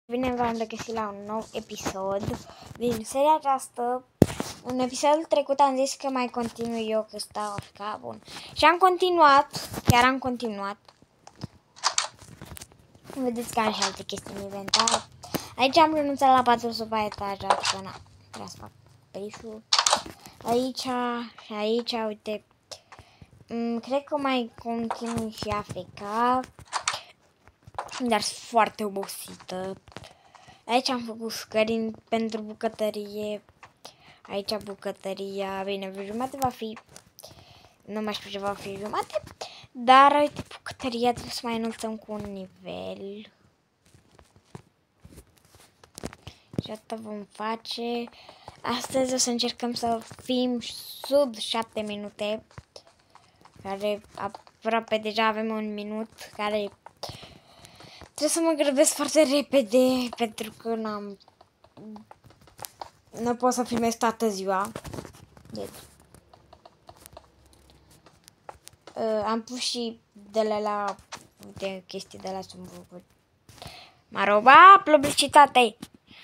Bine v-am regăsit la un nou episod din seria aceasta. În episodul trecut am zis că mai continui eu, că stau așa, bun. Și am continuat, chiar am continuat. Vedeți că am și alte chestii în inventar. Aici am renunțat la 4 sub etajat, că na, vreau să fac peșul. Aici și aici, uite, cred că mai continui și Africa, dar sunt foarte obosită. Aici am făcut scări pentru bucătărie. Aici bucătăria, bine, jumate va fi, nu mai știu ce va fi jumate, dar uite, bucătăria trebuie să mai înălțăm cu un nivel. Și asta vom face. Astăzi o să încercăm să fim sub 7 minute, care aproape deja avem un minut, care trebuie să mă grăbesc foarte repede, pentru că nu pot să filmez toată ziua. Deci, am pus și de la uite, chestii de la Sumbucuri. Maroba, publicitate!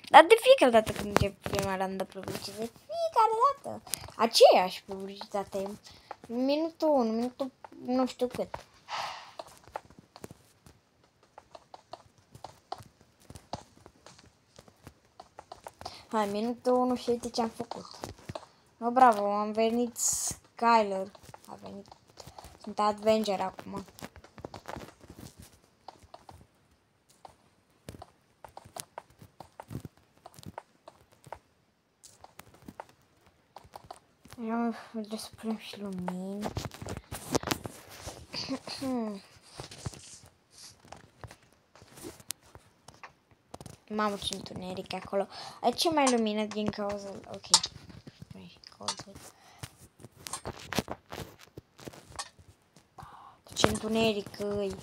Dar de fiecare dată când încep filmarea îmi dă publicitate. De fiecare dată. Aceeași publicitate. Minutul 1, minutul nu știu cât. Hai, minutul 1 și uite ce am făcut. No, bravo, am venit Skyler. A venit. Sunt Avenger acum. Vreau să punem și lumini. Mamă, ce întuneric acolo. Aici e mai lumină din cauza... Ok. Ce întuneric îi.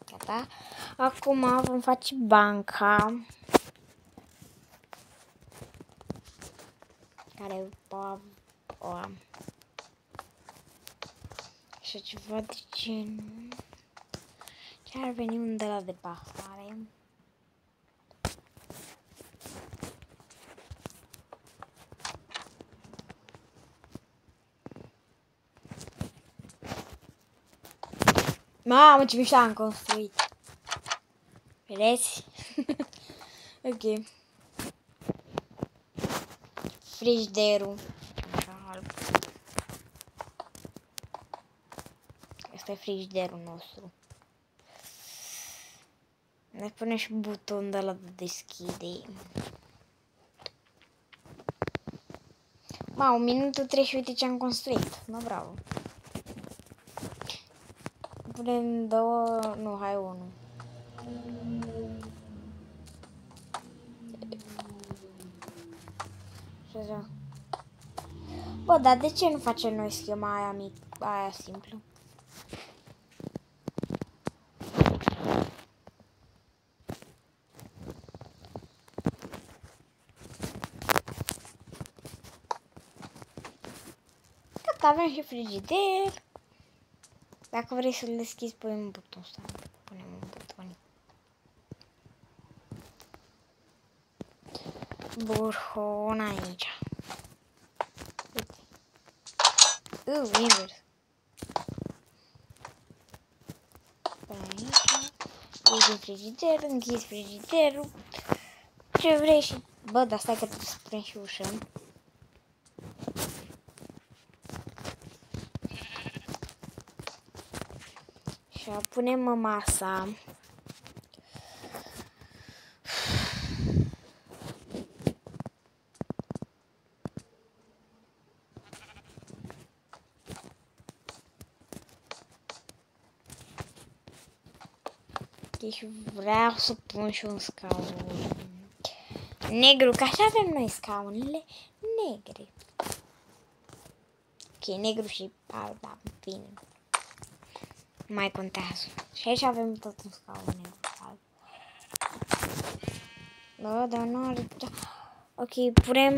Gata. Acum vom face banca. Care o am. Și ceva de genul. Ce ar veni unde la de pahare? Mamă, ce mișto am construit. Vedeți? Ok. Frigiderul. Asta e frigiderul nostru. Ne pune și buton de la de deschide. Mamă, minutul 3 și uite ce am construit. No, bravo. Punem 2, nu, hai 1. Bă, dar de ce nu facem noi schema aia aia simplă? Gata, avem și frigider. Dacă vrei să-l deschizi, punem un buton ăsta. Punem un buton. Burhon aici. Invers. Până aici. Uite frigider, închizi frigiderul. Ce vrei și... Bă, dar stai că trebuie să punem și ușă. Și punem masa. Și vreau să pun și un scaun negru, că așa avem noi scaunele negre. Ok, negru și alb, da, bine. Mai contează. Și aici avem tot un scaun negru, alb. Bă, dar nu are... Ok, punem...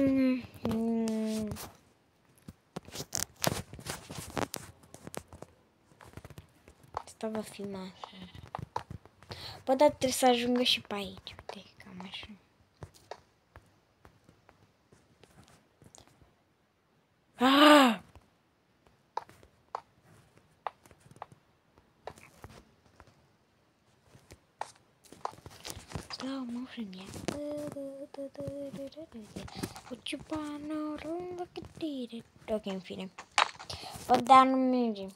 Asta va fi masa. Bă, dar trebuie să ajungă și pe aici. Uite, cam așa. Ah! Slow motion, yeah. Put your banner on, look at it. Ok, în fine. Bă, dar nu merge.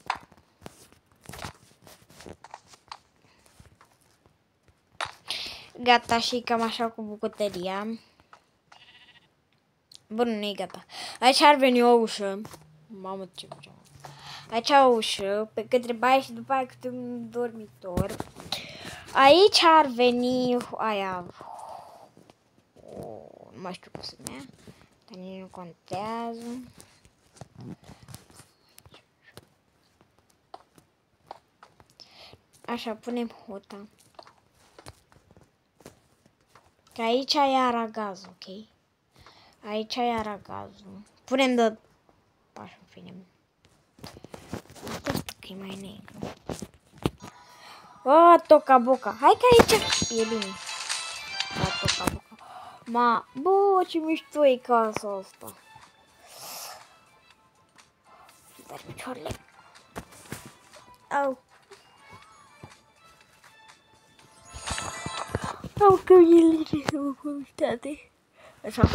Gata, și cam așa cu bucătăria. Bă, nu e gata. Aici ar veni o ușă. Mamă, ce vreau. Aici o ușă, pe către baie și după aia câte un dormitor. Aici ar veni aia. Nu mai știu cum se numea. Dar nici nu contează. Așa, punem hota. Că aici e aragazul, ok? Aici e aragazul. Punem de... Așa, în fine. Asta că e mai negru. O, toca-boca. Hai că aici e bine. Da, toca-boca. Ma, bă, ce mișto e casa asta. Dar picioarele. Au. Au, că e liniște să mă cumitate. Așa.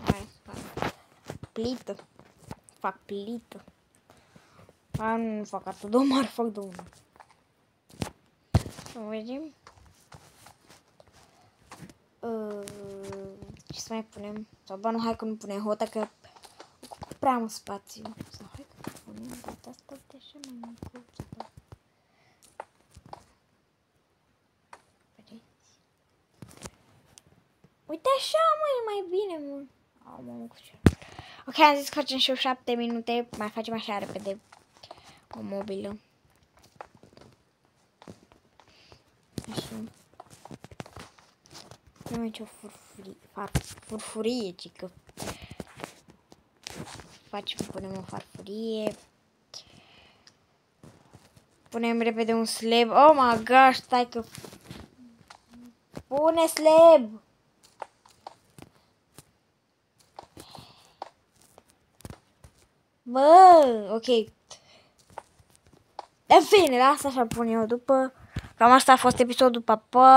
Hai, fac plită. Fac plită. Hai, nu fac atât de mare, fac de unul. Să vedem. Ce să mai punem? Sau bă, nu, hai că nu punem hota, că ocupă prea mult spațiu. Sau hai că punem hota asta de așa mai mult. Uite așa, mă, e mai bine, mă. Au, mă, cu ce. Ok, am zis că facem și 7 minute. Mai facem așa repede o mobilă. Așa. Nu am nicio furfurie, cică. Punem o farfurie. Punem repede un slab. Oh my gosh, stai că... Pune slab! Bă, ok. În fine, asta așa pun eu după. Cam asta a fost episodul, pa, pa.